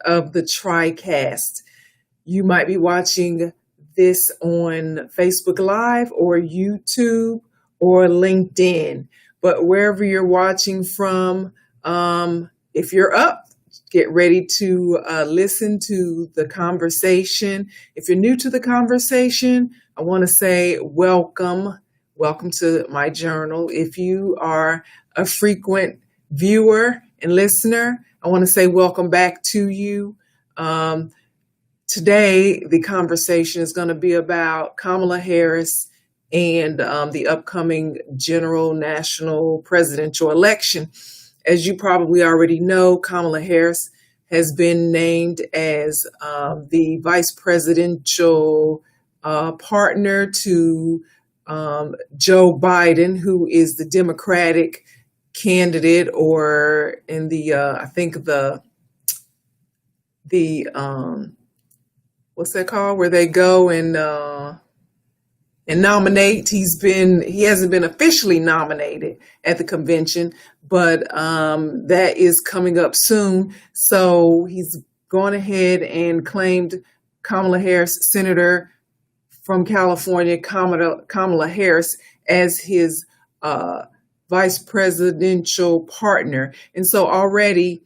of the TriCast. You might be watching this on Facebook Live or YouTube or LinkedIn, but wherever you're watching from, if you're up, get ready to listen to the conversation. If you're new to the conversation, I want to say welcome. Welcome to my journal. If you are a frequent viewer and listener, I want to say welcome back to you. Today, the conversation is going to be about Kamala Harris and the upcoming general national presidential election. As you probably already know, Kamala Harris has been named as the vice presidential partner to Joe Biden, who is the Democratic candidate, or in the I think the what's that called, where they go and nominate. He hasn't been officially nominated at the convention, but that is coming up soon. So he's gone ahead and claimed Kamala Harris, Senator from California, Kamala Harris, as his vice presidential partner. And so already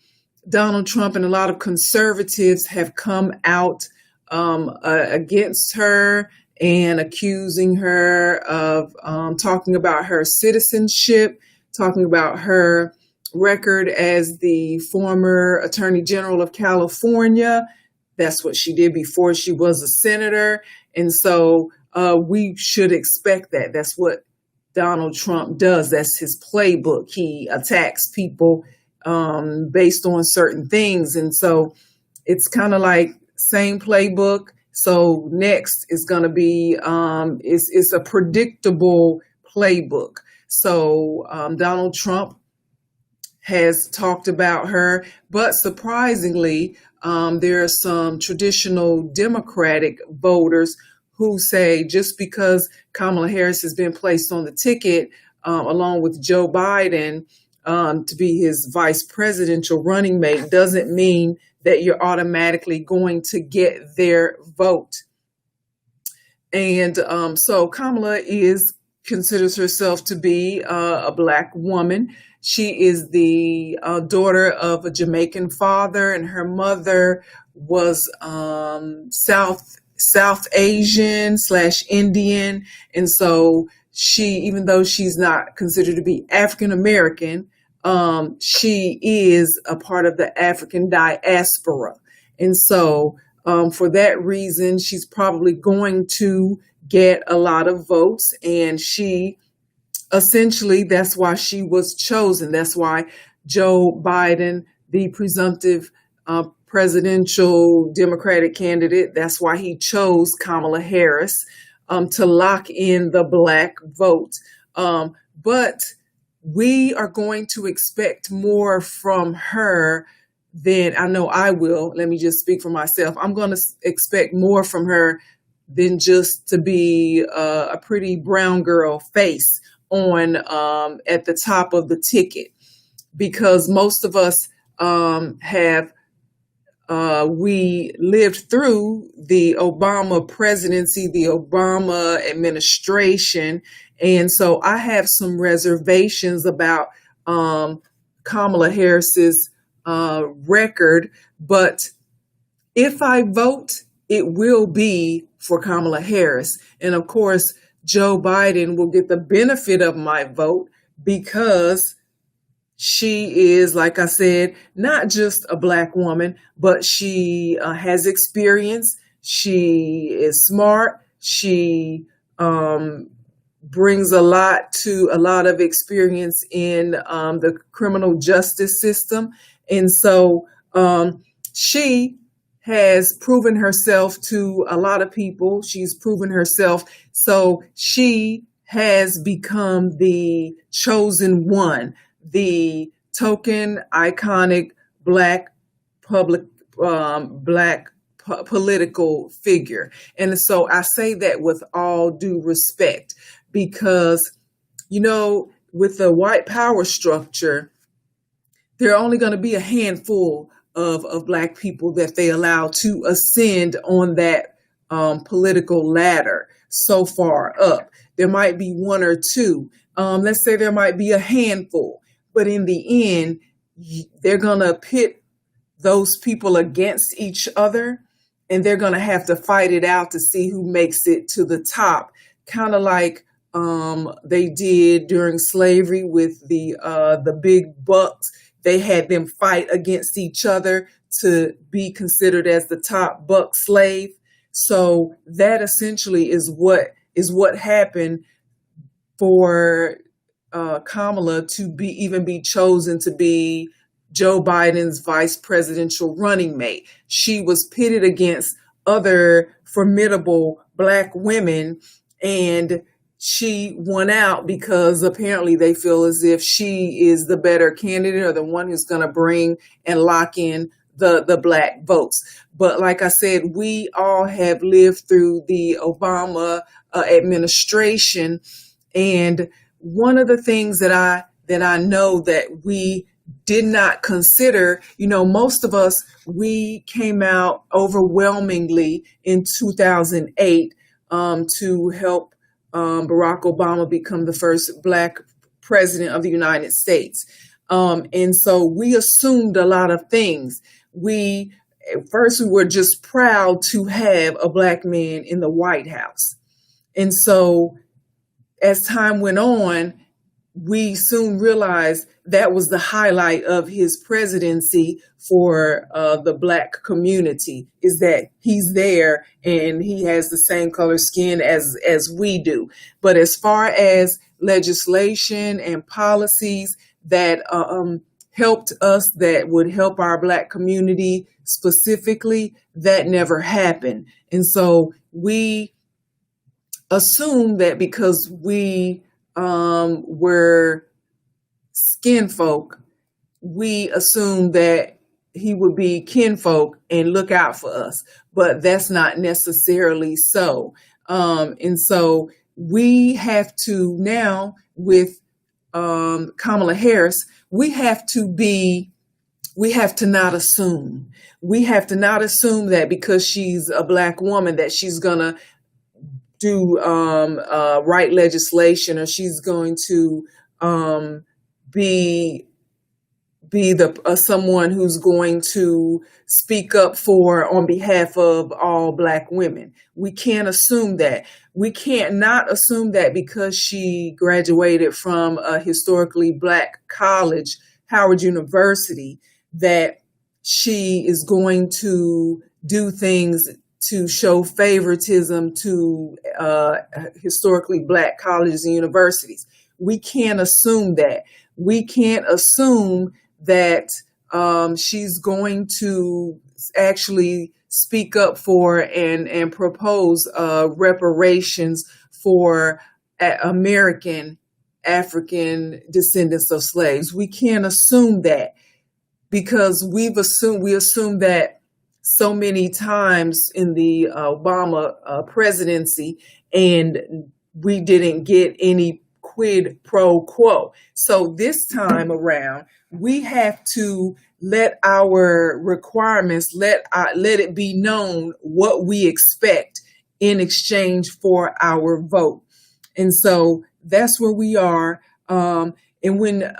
Donald Trump and a lot of conservatives have come out against her and accusing her of talking about her citizenship, talking about her record as the former Attorney General of California. That's what she did before she was a senator. And so we should expect that. That's what Donald Trump does. That's his playbook. He attacks people based on certain things. And so it's kind of like same playbook. So next is going to be, it's a predictable playbook. So Donald Trump has talked about her, but surprisingly, there are some traditional Democratic voters who say just because Kamala Harris has been placed on the ticket along with Joe Biden to be his vice presidential running mate doesn't mean that you're automatically going to get their vote. And so Kamala considers herself to be a Black woman. She is the daughter of a Jamaican father, and her mother was South Asian / Indian. And so even though she's not considered to be African American, she is a part of the African diaspora. And so for that reason, she's probably going to get a lot of votes. And essentially, that's why she was chosen. That's why Joe Biden, the presumptive presidential Democratic candidate, that's why he chose Kamala Harris to lock in the Black vote. But we are going to expect more from her than, I know I will. Let me just speak for myself. I'm going to expect more from her than just to be a pretty brown girl face on at the top of the ticket, because most of us we lived through the Obama presidency, the Obama administration. And so I have some reservations about Kamala Harris's record. But if I vote, it will be for Kamala Harris. And of course, Joe Biden will get the benefit of my vote because she is, like I said, not just a Black woman, but she has experience. She is smart. She brings a lot of experience in the criminal justice system. And so she has proven herself to a lot of people. She's proven herself. So she has become the chosen one, the token iconic Black political figure. And so I say that with all due respect, because, with the white power structure, there are only going to be a handful of Black people that they allow to ascend on that political ladder so far up. There might be one or two. Let's say there might be a handful, but in the end, they're going to pit those people against each other, and they're going to have to fight it out to see who makes it to the top, kind of like they did during slavery with the big bucks. They had them fight against each other to be considered as the top buck slave. So that essentially is what happened for Kamala to be chosen to be Joe Biden's vice presidential running mate. She was pitted against other formidable Black women, and she won out because apparently they feel as if she is the better candidate or the one who's going to bring and lock in the Black votes. But like I said, we all have lived through the Obama administration, and one of the things that I know that we did not consider, most of us, we came out overwhelmingly in 2008 to help Barack Obama become the first Black president of the United States. And so we assumed a lot of things. At first, we were just proud to have a Black man in the White House. And so as time went on, we soon realized that was the highlight of his presidency for the Black community, is that he's there and he has the same color skin as we do. But as far as legislation and policies that helped us, that would help our Black community specifically, that never happened. And so we assume that because we were skin folk, we assume that he would be kinfolk and look out for us, but that's not necessarily so. And so we have to now, with Kamala Harris, we have to not assume. We have to not assume that because she's a Black woman that she's gonna do write legislation, or she's going to be the someone who's going to speak up on behalf of all Black women. We can't assume that. We can't not assume that because she graduated from a historically Black college, Howard University, that she is going to do things to show favoritism to historically Black colleges and universities. We can't assume that. We can't assume that she's going to actually speak up for and propose reparations for American African descendants of slaves. We can't assume that because we assume that so many times in the Obama presidency, and we didn't get any quid pro quo. So this time around, we have to let our requirements, let it be known what we expect in exchange for our vote. And so that's where we are. And when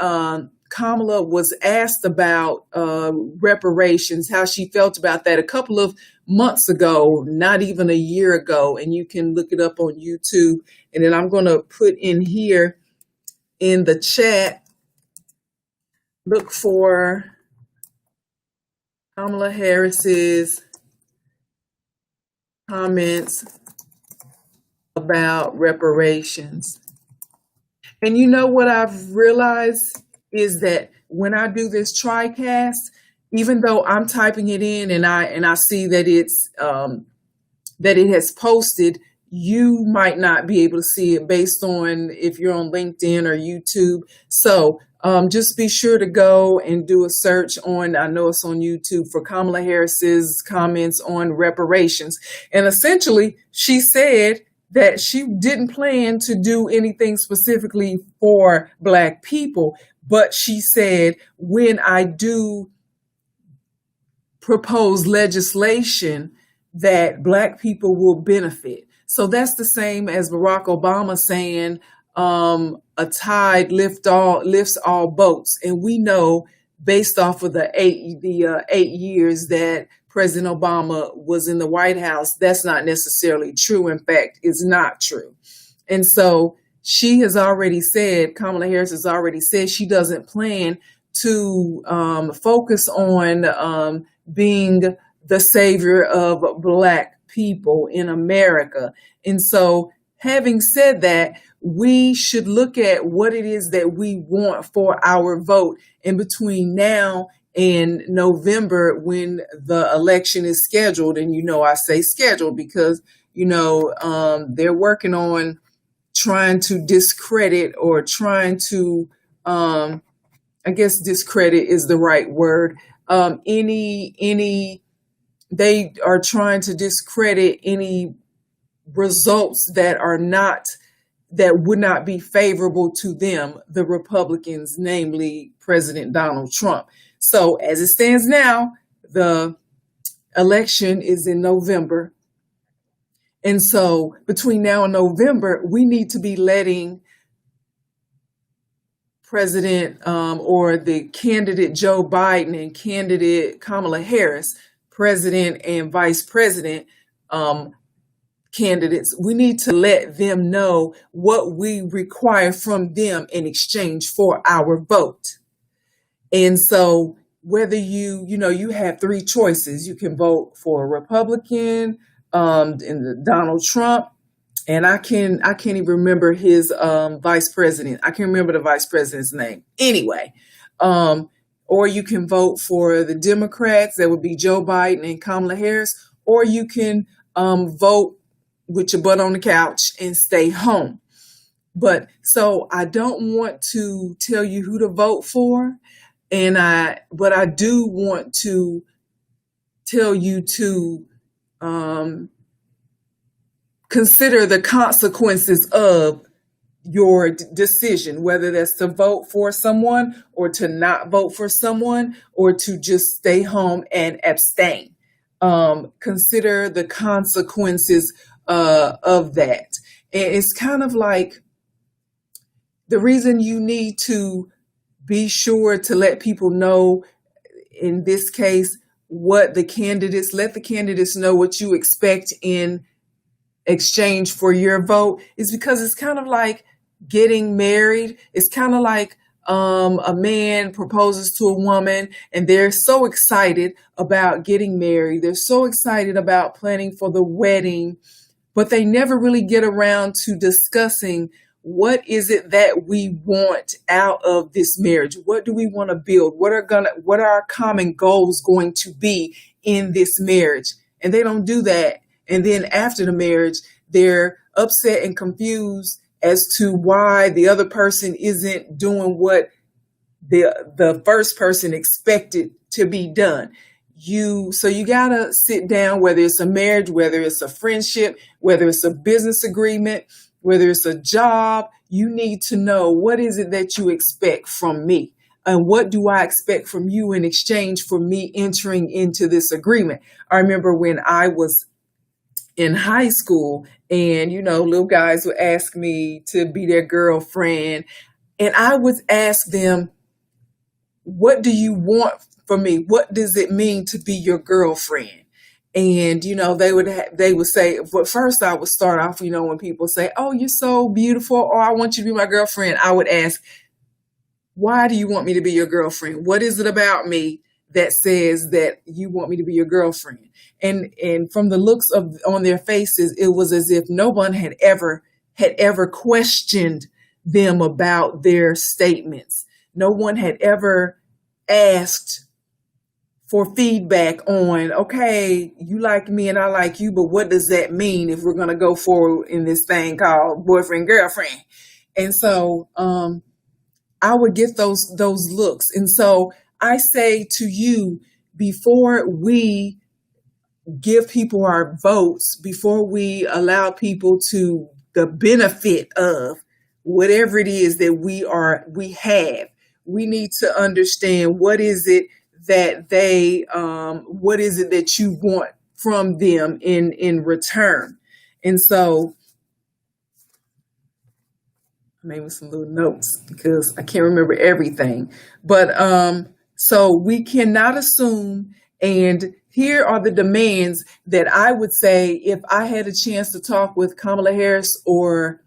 Kamala was asked about reparations, how she felt about that a couple of months ago, not even a year ago, and you can look it up on YouTube. And then I'm going to put in here in the chat, look for Kamala Harris's comments about reparations. And you know what I've realized is that when I do this TriCast, even though I'm typing it in and I see that that it has posted, you might not be able to see it based on if you're on LinkedIn or YouTube. So just be sure to go and do a search on, I know it's on YouTube, for Kamala Harris's comments on reparations. And essentially, she said that she didn't plan to do anything specifically for Black people, but she said, when I do propose legislation that Black people will benefit. So that's the same as Barack Obama saying, a tide lifts all boats. And we know, based off of the 8 years that President Obama was in the White House, that's not necessarily true. In fact, it's not true. And so she has already said, Kamala Harris has already said she doesn't plan to focus on being the savior of Black people in America. And so, having said that, we should look at what it is that we want for our vote in between now and November, when the election is scheduled. And I say scheduled because they're working on trying to discredit, or trying to I guess discredit is the right word. They are trying to discredit any results that would not be favorable to them, the Republicans, namely President Donald Trump. So as it stands now, the election is in November. And so between now and November, we need to be letting President or the candidate Joe Biden and candidate Kamala Harris, President and Vice President candidates, we need to let them know what we require from them in exchange for our vote. And so whether you have three choices. You can vote for a Republican, in Donald Trump, and I can't even remember his vice president. I can't remember the vice president's name. Anyway, or you can vote for the Democrats. That would be Joe Biden and Kamala Harris. Or you can vote with your butt on the couch and stay home. But so I don't want to tell you who to vote for, but I do want to tell you to consider the consequences of your decision, whether that's to vote for someone or to not vote for someone or to just stay home and abstain. Consider the consequences of that. And it's kind of like the reason you need to be sure to let people know, in this case, let the candidates know what you expect in exchange for your vote, is because it's kind of like getting married. It's kind of like a man proposes to a woman and they're so excited about getting married. They're so excited about planning for the wedding, but they never really get around to discussing what is it that we want out of this marriage? What do we want to build? What are our common goals going to be in this marriage? And they don't do that. And then after the marriage, they're upset and confused as to why the other person isn't doing what the first person expected to be done. So you gotta sit down, whether it's a marriage, whether it's a friendship, whether it's a business agreement, whether it's a job, you need to know, what is it that you expect from me? And what do I expect from you in exchange for me entering into this agreement? I remember when I was in high school and, little guys would ask me to be their girlfriend. And I would ask them, what do you want from me? What does it mean to be your girlfriend? And, they would say, but first I would start off, when people say, oh, you're so beautiful, or I want you to be my girlfriend. I would ask, why do you want me to be your girlfriend? What is it about me that says that you want me to be your girlfriend? And from the looks on their faces, it was as if no one had ever questioned them about their statements. No one had ever asked for feedback on, okay, you like me and I like you, but what does that mean if we're going to go forward in this thing called boyfriend, girlfriend? And so I would get those looks. And so I say to you, before we give people our votes, before we allow people to the benefit of whatever it is that we have, we need to understand what is it that they, what is it that you want from them in return. And so I made some little notes because I can't remember everything. But so we cannot assume, and here are the demands that I would say if I had a chance to talk with Kamala Harris or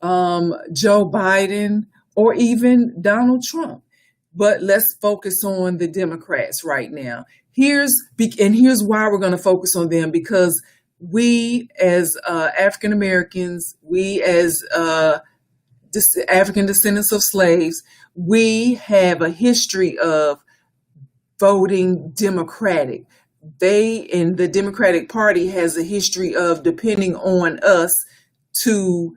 Joe Biden or even Donald Trump. But let's focus on the Democrats right now. Here's why we're going to focus on them, because we as African Americans, we as African descendants of slaves, we have a history of voting Democratic. The Democratic Party has a history of depending on us to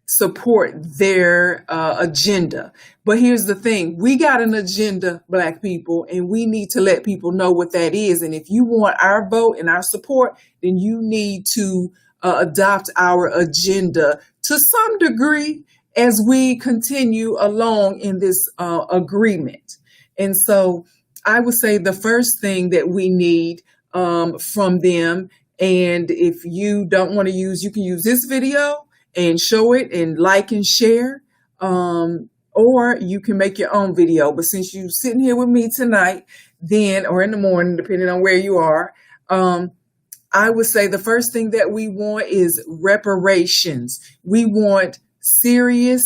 support their agenda. But here's the thing. We got an agenda, Black people, and we need to let people know what that is. And if you want our vote and our support, then you need to adopt our agenda to some degree as we continue along in this agreement. And so I would say the first thing that we need from them, and if you don't want to use, you can use this video and show it and like and share, or you can make your own video. But since you're sitting here with me tonight, then, or in the morning, depending on where you are, I would say the first thing that we want is reparations. We want serious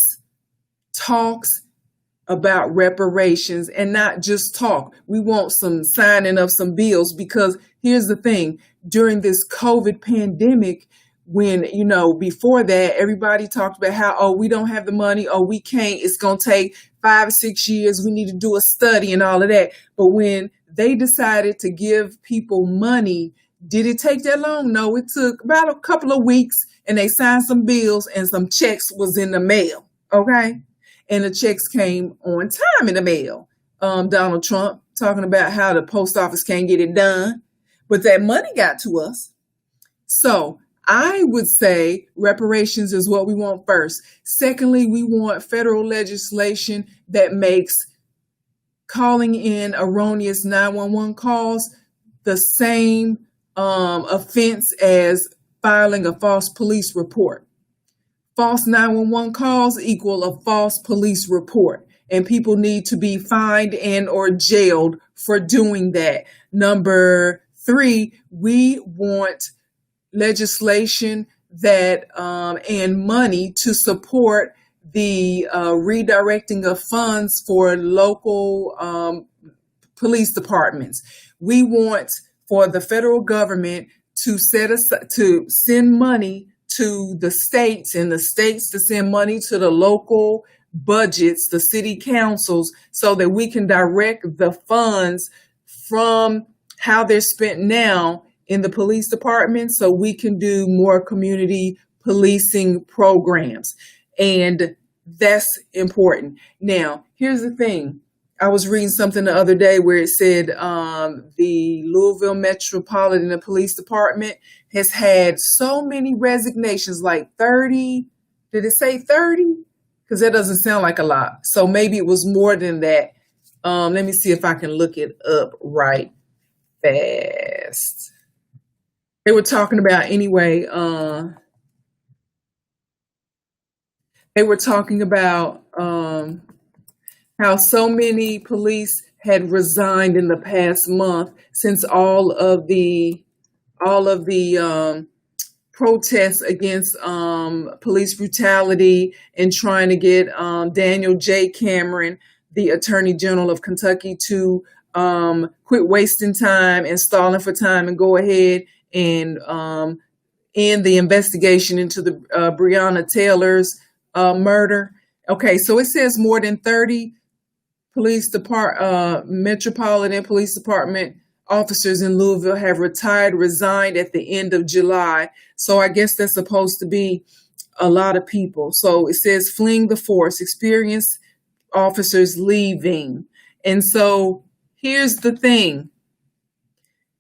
talks about reparations, and not just talk. We want some signing of some bills, because here's the thing. During this COVID pandemic, when, before that, everybody talked about how, oh, we don't have the money, oh, we can't, it's going to take 5 or 6 years, we need to do a study and all of that. But when they decided to give people money, did it take that long? No, it took about a couple of weeks, and they signed some bills and some checks was in the mail, okay? And the checks came on time in the mail. Donald Trump talking about how the post office can't get it done, but that money got to us. So I would say reparations is what we want first. Secondly, we want federal legislation that makes calling in erroneous 911 calls the same offense as filing a false police report. False 911 calls equal a false police report, and people need to be fined and or jailed for doing that. Number 3, we want legislation that and money to support the redirecting of funds for local police departments. We want for the federal government to send money to the states, and the states to send money to the local budgets, the city councils, so that we can direct the funds from how they're spent now in the police department, so we can do more community policing programs. And that's important. Now, here's the thing. I was reading something the other day where it said the Louisville Metropolitan Police Department has had so many resignations, like 30. Did it say 30? Because that doesn't sound like a lot. So maybe it was more than that. Let me see if I can look it up right fast. They were talking about, anyway, they were talking about how so many police had resigned in the past month since all of the protests against police brutality and trying to get Daniel J. Cameron, the Attorney General of Kentucky, to quit wasting time and stalling for time and go ahead and end the investigation into the Breonna Taylor's murder. Okay, so it says more than 30 Metropolitan Police Department officers in Louisville have resigned at the end of July. So I guess that's supposed to be a lot of people. So it says fleeing the force, experienced officers leaving. And so here's the thing.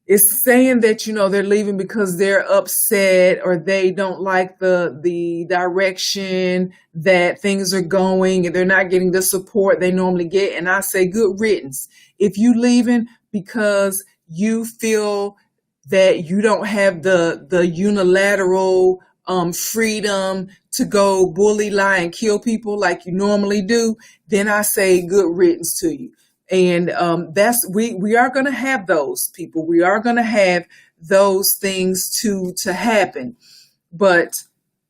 It's saying that, they're leaving because they're upset or they don't like the direction that things are going, and they're not getting the support they normally get. And I say good riddance. If you leaving because you feel that you don't have the unilateral freedom to go bully, lie, and kill people like you normally do, then I say good riddance to you. And that's we are going to have those people. We are going to have those things to happen. But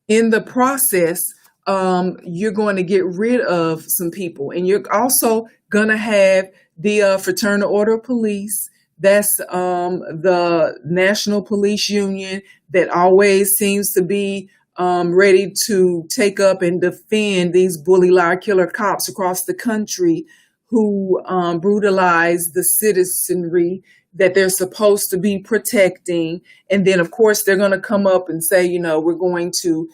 in the process, you're going to get rid of some people, and you're also going to have the Fraternal Order of Police. That's the National Police Union that always seems to be ready to take up and defend these bully, liar, killer cops across the country who brutalize the citizenry that they're supposed to be protecting. And then, of course, they're going to come up and say, we're going to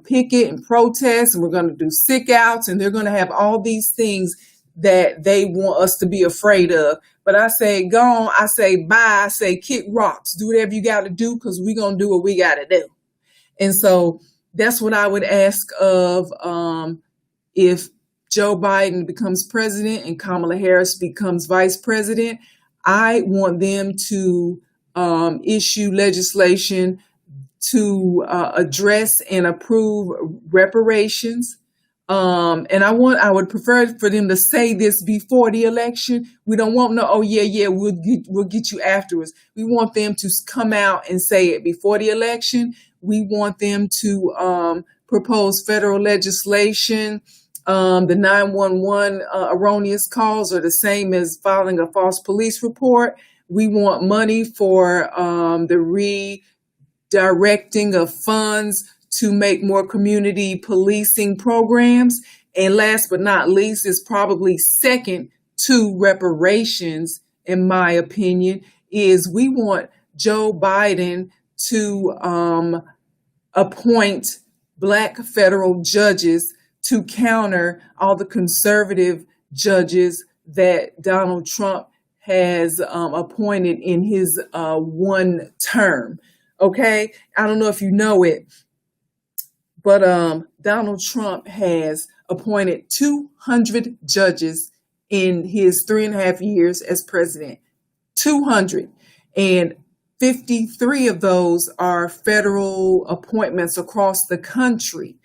picket and protest, and we're going to do sick outs, and they're going to have all these things that they want us to be afraid of. But I say, go on. I say, bye. I say, kick rocks. Do whatever you got to do, because we're going to do what we got to do. And so that's what I would ask of if Joe Biden becomes president and Kamala Harris becomes vice president. I want them to issue legislation to address and approve reparations. And I would prefer for them to say this before the election. We don't want no, oh yeah, we'll get you afterwards. We want them to come out and say it before the election. We want them to propose federal legislation. The 911 erroneous calls are the same as filing a false police report. We want money for the redirecting of funds to make more community policing programs. And last but not least, is probably second to reparations, in my opinion, is we want Joe Biden to appoint Black federal judges to counter all the conservative judges that Donald Trump has appointed in his one term. Okay, I don't know if you know it, but Donald Trump has appointed 200 judges in his 3.5 years as president. 200. And 53 of those are federal appointments across the country.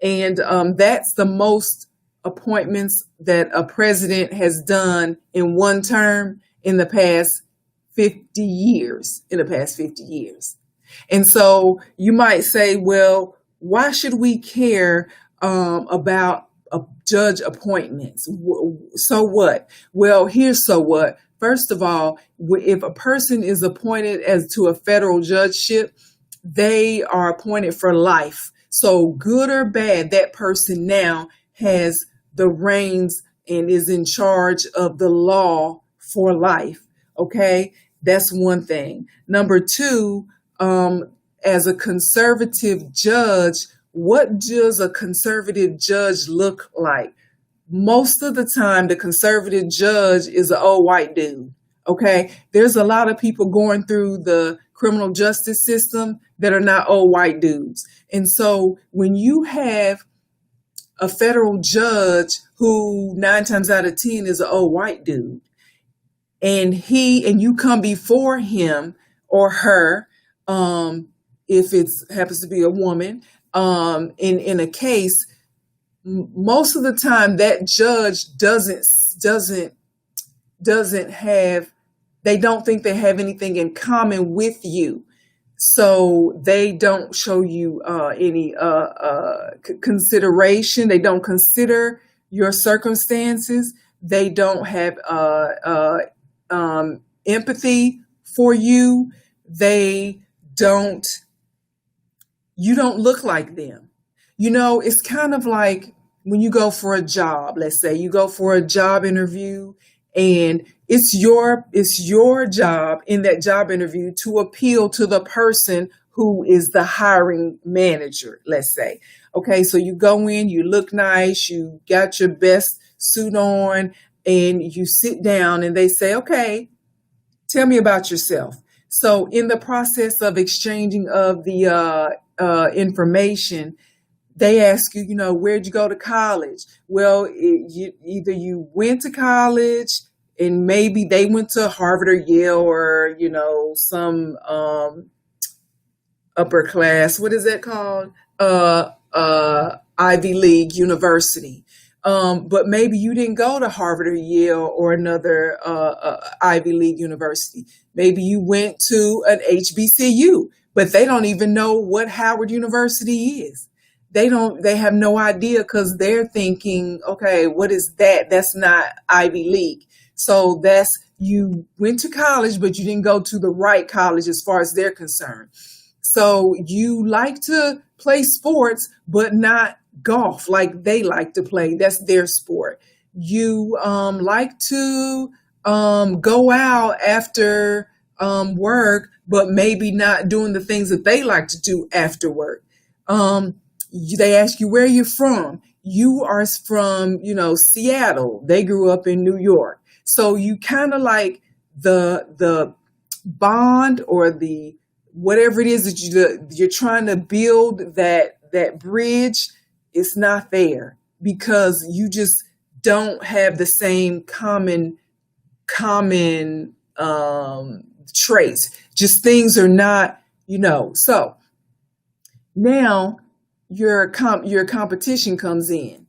And that's the most appointments that a president has done in one term in the past 50 years. And so you might say, well, why should we care about judge appointments? So what? Well, here's so what. First of all, if a person is appointed as to a federal judgeship, they are appointed for life. So good or bad, that person now has the reins and is in charge of the law for life. Okay, that's one thing. Number two, as a conservative judge, what does a conservative judge look like? Most of the time, the conservative judge is an old white dude. Okay, there's a lot of people going through the criminal justice system that are not old white dudes. And so when you have a federal judge who 9 times out of 10 is an old white dude, and you come before him or her, if it happens to be a woman, in a case, most of the time that judge they don't think they have anything in common with you. So they don't show you any consideration. They don't consider your circumstances. They don't have empathy for you. You don't look like them. It's kind of like when you go for a job. Let's say you go for a job interview, and it's your job in that job interview to appeal to the person who is the hiring manager, let's say. Okay, so you go in, you look nice, you got your best suit on, and you sit down and they say, okay, tell me about yourself. So in the process of exchanging of the information, they ask you, where'd you go to college? Well, either you went to college and maybe they went to Harvard or Yale or, some upper class, what is that called? Ivy League university. But maybe you didn't go to Harvard or Yale or another Ivy League university. Maybe you went to an HBCU, but they don't even know what Howard University is. They have no idea because they're thinking, okay, what is that? That's not Ivy League. So you went to college, but you didn't go to the right college as far as they're concerned. So you like to play sports, but not golf like they like to play. That's their sport. You like to go out after work, but maybe not doing the things that they like to do after work. They ask you, where are you from? You are from, Seattle. They grew up in New York. So you kind of like the bond or the whatever it is that you're trying to build, that bridge. It's not there because you just don't have the same common traits. Just things are not, So now your competition comes in.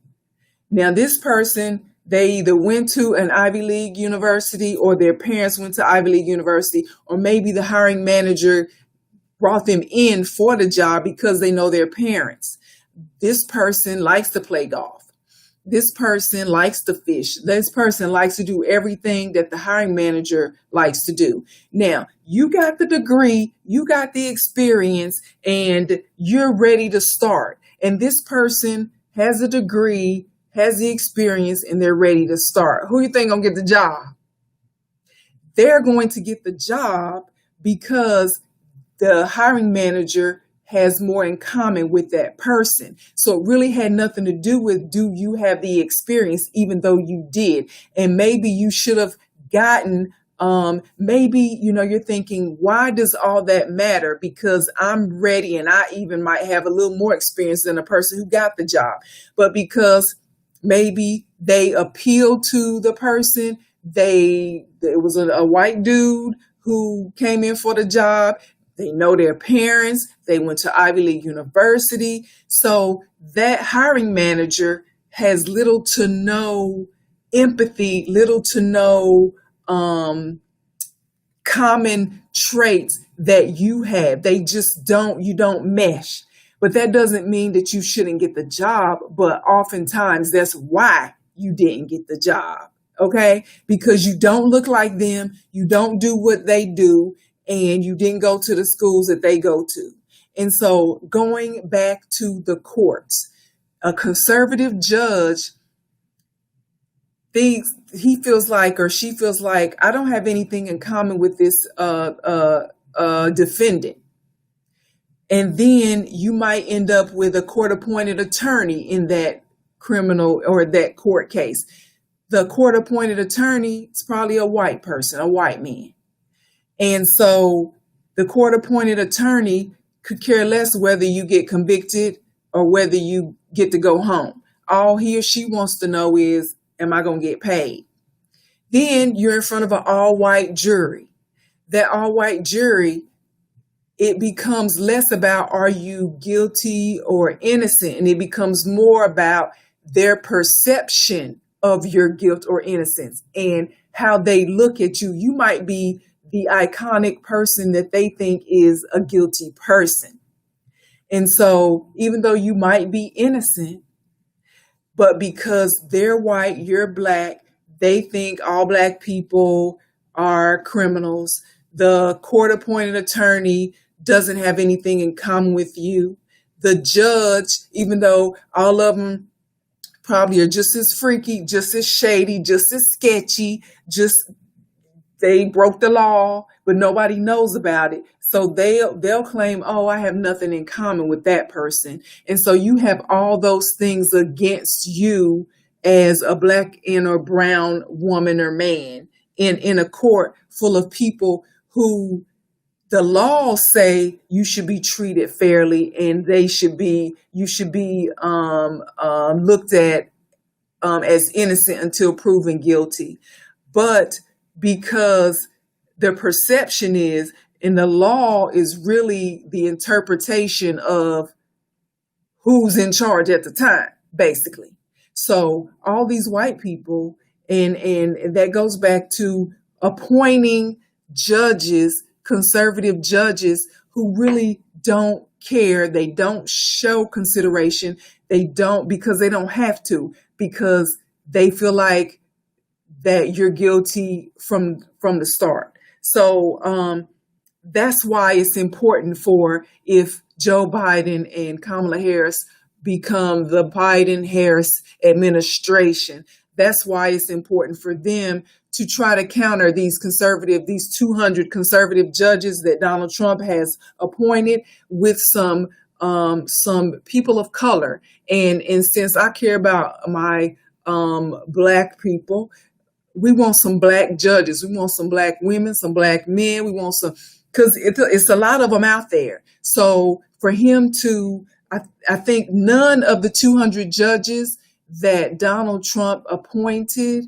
Now this person, they either went to an Ivy League university or their parents went to Ivy League university, or maybe the hiring manager brought them in for the job because they know their parents. This person likes to play golf. This person likes to fish. This person likes to do everything that the hiring manager likes to do. Now, you got the degree, you got the experience, and you're ready to start. And this person has a degree, has the experience, and they're ready to start. Who do you think gonna get the job? They're going to get the job because the hiring manager has more in common with that person. So it really had nothing to do with, do you have the experience, even though you did? And maybe you should have gotten, maybe, you're thinking, why does all that matter? Because I'm ready and I even might have a little more experience than a person who got the job. But because maybe they appealed to the person, it was a white dude who came in for the job. They know their parents. They went to Ivy League University. So that hiring manager has little to no empathy, little to no common traits that you have. You don't mesh. But that doesn't mean that you shouldn't get the job. But oftentimes that's why you didn't get the job. Okay? Because you don't look like them. You don't do what they do. And you didn't go to the schools that they go to. And so going back to the courts, a conservative judge thinks he feels like, or she feels like, I don't have anything in common with this defendant. And then you might end up with a court-appointed attorney in that criminal or that court case. The court-appointed attorney is probably a white person, a white man. And so the court-appointed attorney could care less whether you get convicted or whether you get to go home. All he or she wants to know is, am I going to get paid? Then you're in front of an all-white jury. That all-white jury, it becomes less about are you guilty or innocent, and it becomes more about their perception of your guilt or innocence and how they look at you. You might be the iconic person that they think is a guilty person. And so even though you might be innocent, but because they're white, you're black, they think all black people are criminals. The court-appointed attorney doesn't have anything in common with you. The judge, even though all of them probably are just as freaky, just as shady, just as sketchy, they broke the law, but nobody knows about it. So they'll claim, oh, I have nothing in common with that person. And so you have all those things against you as a black and or brown woman or man in a court full of people who the laws say you should be treated fairly, and you should be looked at as innocent until proven guilty. But because the perception is, and the law is really the interpretation of who's in charge at the time, basically. So all these white people, and that goes back to appointing judges, conservative judges, who really don't care. They don't show consideration. They don't, because they don't have to, because they feel like that you're guilty from the start. So that's why it's important for, if Joe Biden and Kamala Harris become the Biden-Harris administration, that's why it's important for them to try to counter these 200 conservative judges that Donald Trump has appointed, with some people of color. And since I care about my Black people, we want some Black judges. We want some Black women, some Black men. We want some, because it's a lot of them out there. So for him to, I think none of the 200 judges that Donald Trump appointed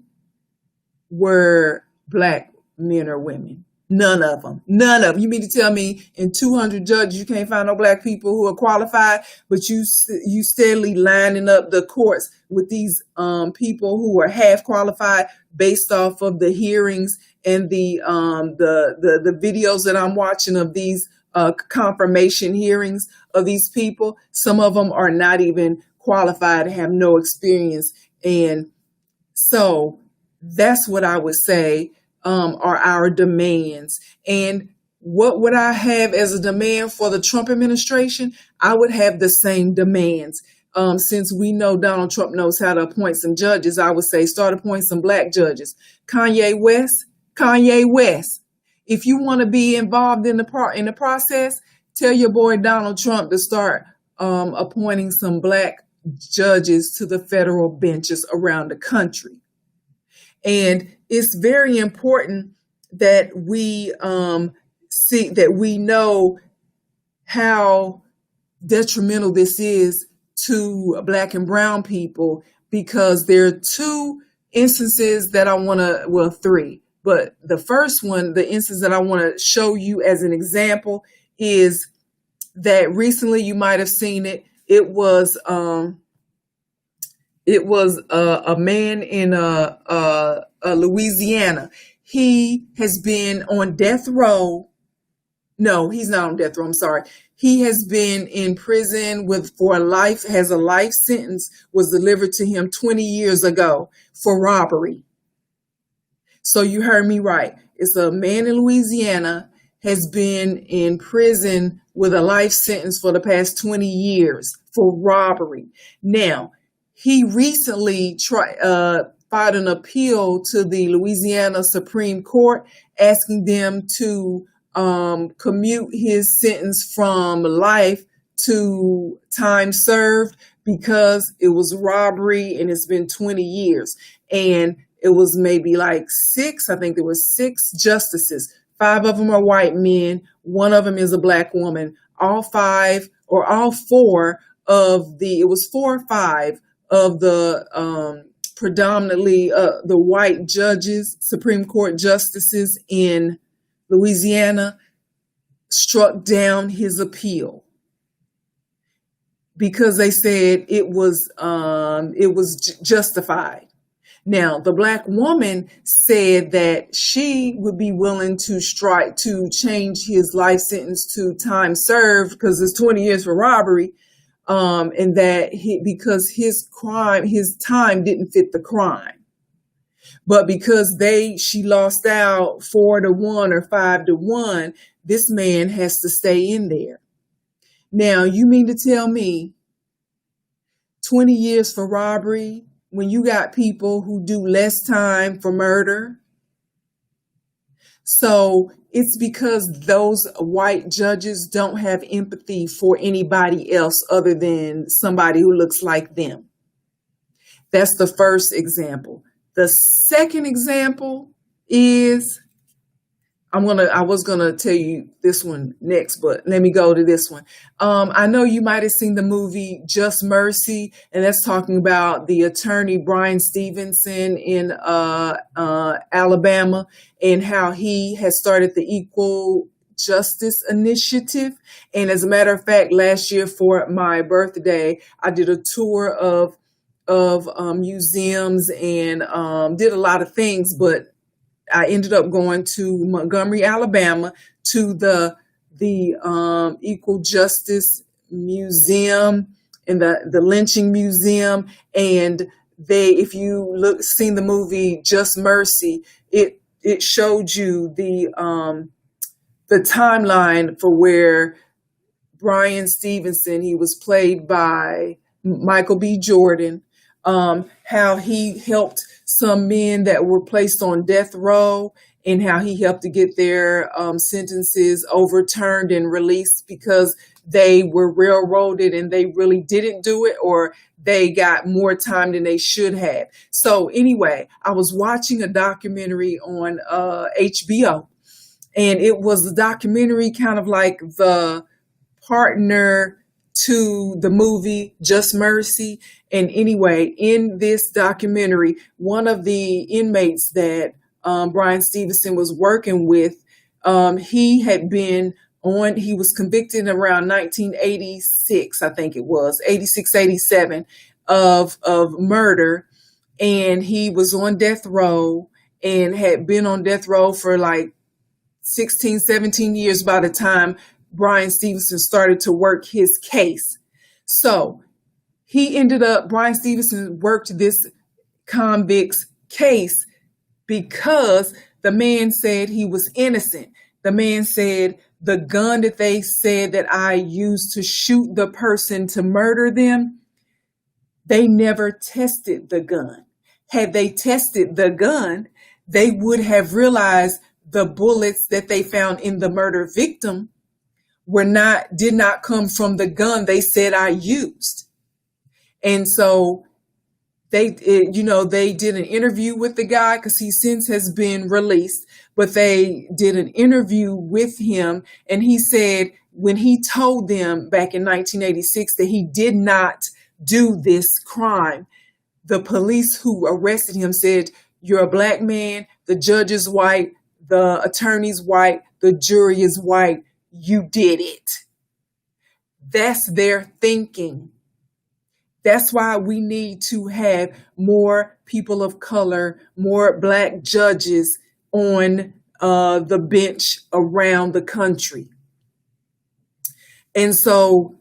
were Black men or women. None of them. None of them. You mean to tell me in 200 judges you can't find no Black people who are qualified, but you steadily lining up the courts with these people who are half qualified based off of the hearings and the videos that I'm watching of these confirmation hearings of these people? Some of them are not even qualified, have no experience. And so that's what I would say are our demands. And what would I have as a demand for the Trump administration? I would have the same demands. Since we know Donald Trump knows how to appoint some judges, I would say start appointing some Black judges. Kanye West, if you want to be involved in the process, tell your boy Donald Trump to start appointing some Black judges to the federal benches around the country. And it's very important that we we know how detrimental this is to Black and brown people, because there are two instances that I want to, well, three. But the first one, the instance that I want to show you as an example, is that recently, you might have seen it. It was a man in Louisiana. He has been on death row. No, he's not on death row. I'm sorry. He has been in prison has a life sentence was delivered to him 20 years ago for robbery. So you heard me right. It's a man in Louisiana has been in prison with a life sentence for the past 20 years for robbery. Now, he recently filed an appeal to the Louisiana Supreme Court, asking them to commute his sentence from life to time served, because it was robbery and it's been 20 years. And it was maybe like I think there were 6 justices. 5 of them are white men. 1 of them is a Black woman. All 4 of it was 4 or 5 of the predominantly the white judges, Supreme Court justices in Louisiana, struck down his appeal because they said it was justified. Now, the Black woman said that she would be willing to change his life sentence to time served, because it's 20 years for robbery, and that because his time didn't fit the crime. But because she lost out 4-1 or 5-1, this man has to stay in there. Now, you mean to tell me 20 years for robbery when you got people who do less time for murder? So it's because those white judges don't have empathy for anybody else other than somebody who looks like them. That's the first example. The second example is I was gonna tell you this one next, but let me go to this one. I know you might have seen the movie Just Mercy, and that's talking about the attorney Brian Stevenson in Alabama, and how he has started the Equal Justice Initiative. And as a matter of fact, last year for my birthday, I did a tour of museums and did a lot of things, but I ended up going to Montgomery, Alabama, to the Equal Justice Museum and the lynching museum. And if you seen the movie Just Mercy, it showed you the timeline for where Brian Stevenson, he was played by Michael B. Jordan, how he helped some men that were placed on death row, and how he helped to get their sentences overturned and released because they were railroaded and they really didn't do it, or they got more time than they should have. So anyway, I was watching a documentary on HBO, and it was a documentary kind of like the partner to the movie Just Mercy. And anyway, in this documentary, one of the inmates that Brian Stevenson was working with, he was convicted around 1986, I think it was, 86, 87, of murder. And he was on death row and had been on death row for like 16, 17 years by the time Brian Stevenson started to work his case. So Brian Stevenson worked this convict's case because the man said he was innocent. The man said, the gun that they said that I used to shoot the person to murder them, they never tested the gun. Had they tested the gun, they would have realized the bullets that they found in the murder victim did not come from the gun they said I used. And so they did an interview with the guy, because he since has been released, but they did an interview with him, and he said when he told them back in 1986 that he did not do this crime, the police who arrested him said, "You're a black man, the judge is white, the attorney's white, the jury is white, you did it." That's their thinking. That's why we need to have more people of color, more black judges on the bench around the country. And so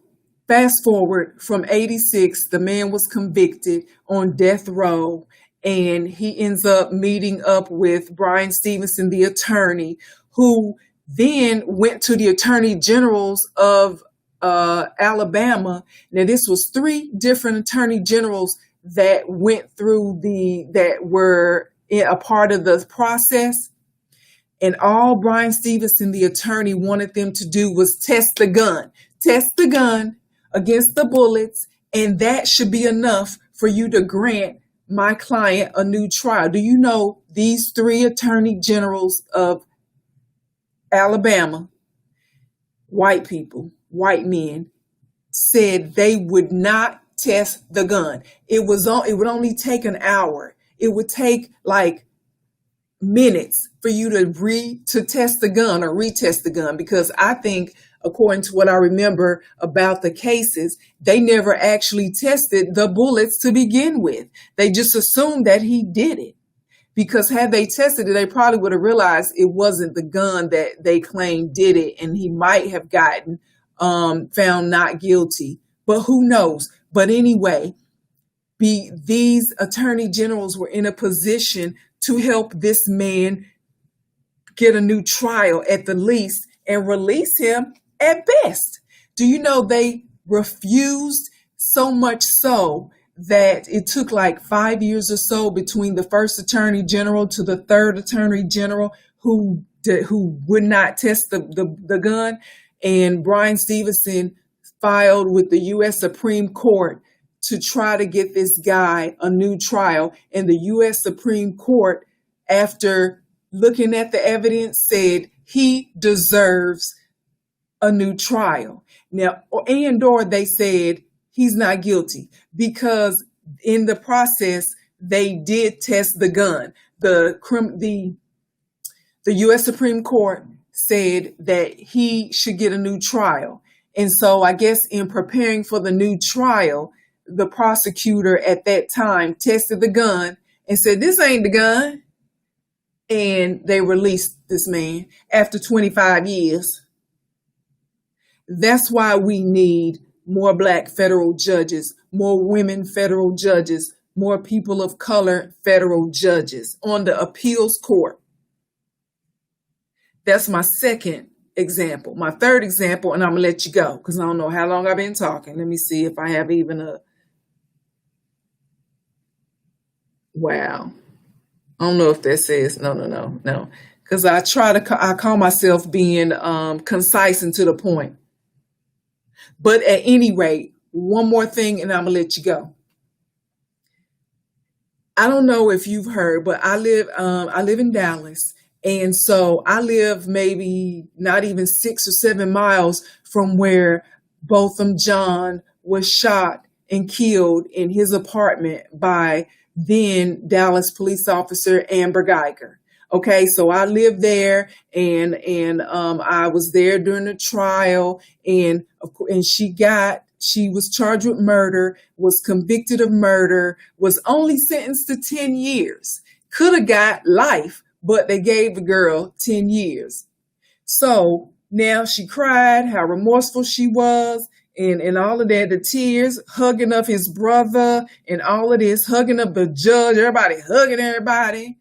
fast forward from 86, the man was convicted on death row, and he ends up meeting up with Brian Stevenson, the attorney, who then went to the attorney generals of Alabama. Now, this was 3 different attorney generals that went through that were a part of the process. And all Brian Stevenson, the attorney, wanted them to do was test the gun against the bullets. And that should be enough for you to grant my client a new trial. Do you know these 3 attorney generals of Alabama, white people, white men, said they would not test the gun. It would only take an hour. It would take like minutes for you to test the gun or retest the gun, because I think, according to what I remember about the cases, they never actually tested the bullets to begin with. They just assumed that he did it, because had they tested it, they probably would have realized it wasn't the gun that they claimed did it, and he might have gotten found not guilty. But who knows? But anyway, these attorney generals were in a position to help this man get a new trial at the least and release him at best. Do you know they refused, so much so that it took like 5 years or so between the first attorney general to the third attorney general who would not test the gun? And Brian Stevenson filed with the U.S. Supreme Court to try to get this guy a new trial. And the U.S. Supreme Court, after looking at the evidence, said he deserves a new trial. Now, or they said he's not guilty because in the process they did test the gun. The U.S. Supreme Court said that he should get a new trial. And so I guess in preparing for the new trial, the prosecutor at that time tested the gun and said, this ain't the gun. And they released this man after 25 years. That's why we need more Black federal judges, more women federal judges, more people of color federal judges on the appeals court. That's my second example. My third example, and I'm going to let you go because I don't know how long I've been talking. Let me see if I have even a... Wow. I don't know if that says... No. Because I call myself being concise and to the point. But at any rate, one more thing and I'm going to let you go. I don't know if you've heard, but I live in Dallas. And so I live maybe not even 6 or 7 miles from where Botham Jean was shot and killed in his apartment by then Dallas police officer Amber Geiger. Okay, so I lived there, and I was there during the trial, and she was charged with murder, was convicted of murder, was only sentenced to 10 years. Could have got life, but they gave the girl 10 years. So now she cried how remorseful she was and all of that, the tears, hugging up his brother and all of this, hugging up the judge, everybody hugging everybody.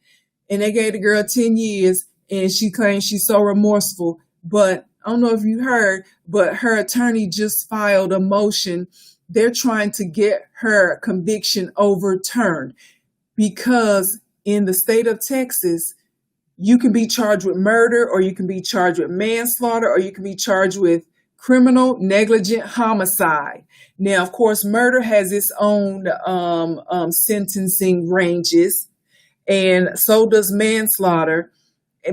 And they gave the girl 10 years and she claims she's so remorseful. But I don't know if you heard, but her attorney just filed a motion. They're trying to get her conviction overturned because in the state of Texas, you can be charged with murder, or you can be charged with manslaughter, or you can be charged with criminal negligent homicide. Now, of course, murder has its own sentencing ranges, and so does manslaughter.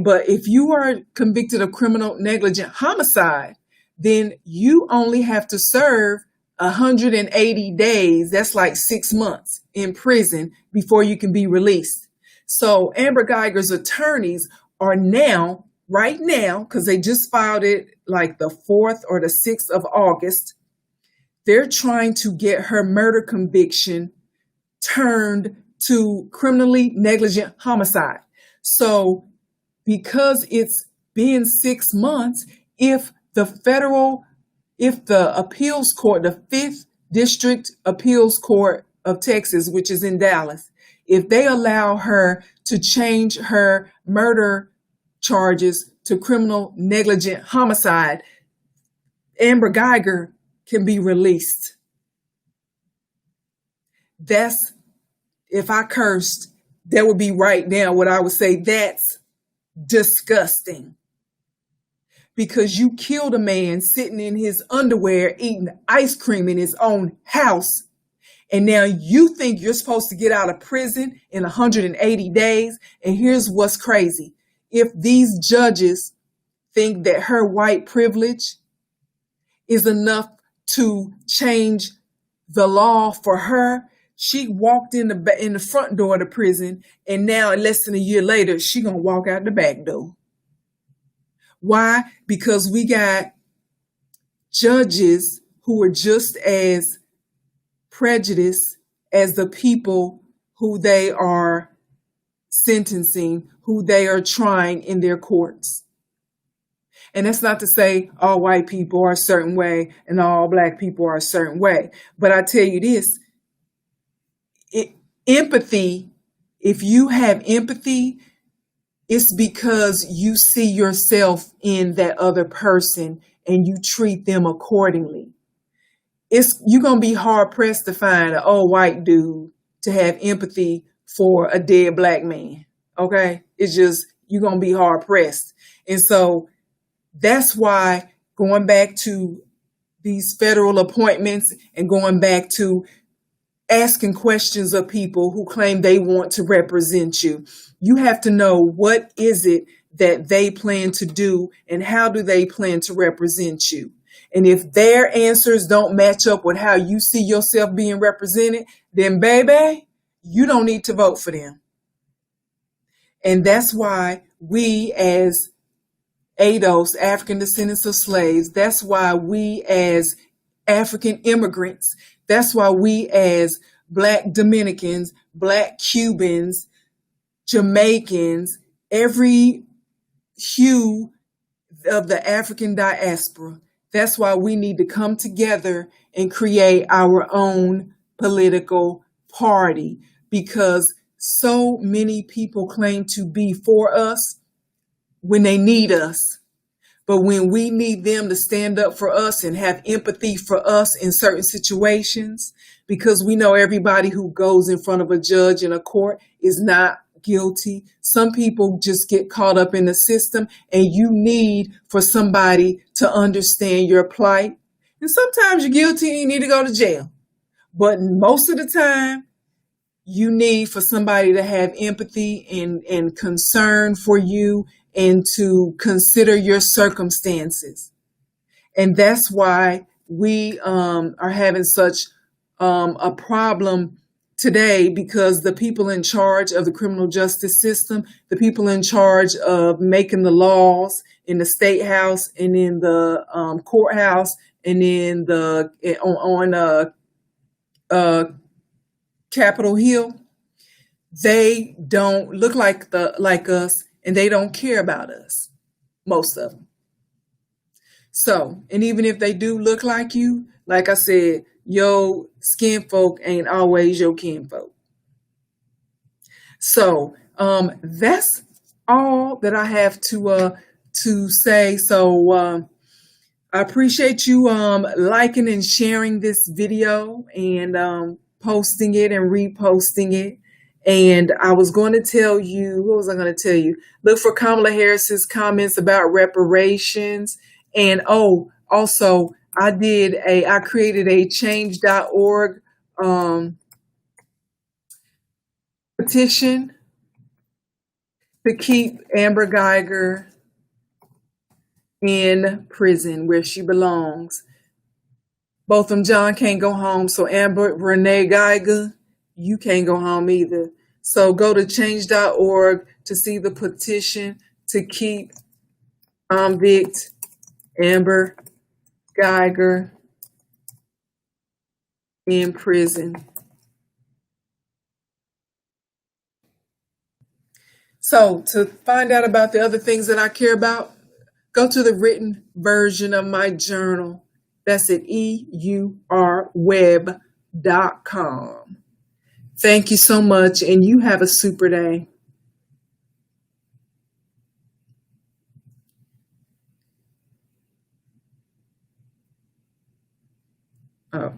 But if you are convicted of criminal negligent homicide, then you only have to serve 180 days. That's like 6 months in prison before you can be released. So Amber Geiger's attorneys are now, right now, because they just filed it like the 4th or the 6th of August, they're trying to get her murder conviction turned to criminally negligent homicide. So because it's been 6 months, if the appeals court, the 5th District Appeals Court of Texas, which is in Dallas, if they allow her to change her murder charges to criminal negligent homicide, Amber Geiger can be released. That's, if I cursed, that would be right now what I would say. That's disgusting. Because you killed a man sitting in his underwear eating ice cream in his own house. And now you think you're supposed to get out of prison in 180 days. And here's what's crazy. If these judges think that her white privilege is enough to change the law for her, she walked in the front door of the prison, and now less than a year later, she gonna walk out the back door. Why? Because we got judges who are just as prejudiced as the people who they are sentencing, who they are trying in their courts. And that's not to say all white people are a certain way and all black people are a certain way. But I tell you this, empathy, if you have empathy, it's because you see yourself in that other person and you treat them accordingly. You're going to be hard pressed to find an old white dude to have empathy for a dead black man. Okay. It's just, you're going to be hard pressed. And so that's why going back to these federal appointments and going back to asking questions of people who claim they want to represent you, you have to know, what is it that they plan to do, and how do they plan to represent you. And if their answers don't match up with how you see yourself being represented, then baby, you don't need to vote for them. And that's why we as ADOS, African descendants of slaves, that's why we as African immigrants, that's why we as Black Dominicans, Black Cubans, Jamaicans, every hue of the African diaspora, that's why we need to come together and create our own political party, because so many people claim to be for us when they need us. But when we need them to stand up for us and have empathy for us in certain situations, because we know everybody who goes in front of a judge in a court is not guilty. Some people just get caught up in the system, and you need for somebody to understand your plight. And sometimes you're guilty and you need to go to jail. But most of the time, you need for somebody to have empathy and concern for you and to consider your circumstances. And that's why we are having such a problem today, because the people in charge of the criminal justice system, the people in charge of making the laws in the state house and in the courthouse and in the on Capitol Hill, they don't look like us, and they don't care about us, most of them. So, and even if they do look like you, like I said, your skin folk ain't always your kin folk. So, that's all that I have to say. So, I appreciate you liking and sharing this video and posting it and reposting it. And I was going to tell you, what was I going to tell you? Look for Kamala Harris's comments about reparations. And also I created a change.org petition to keep Amber Geiger in prison where she belongs. Both of them, John can't go home. So Amber Renee Geiger, you can't go home either. So go to change.org to see the petition to keep convict Amber Geiger in prison. So to find out about the other things that I care about, go to the written version of my journal. That's at eurweb.com. Thank you so much, and you have a super day. Oh.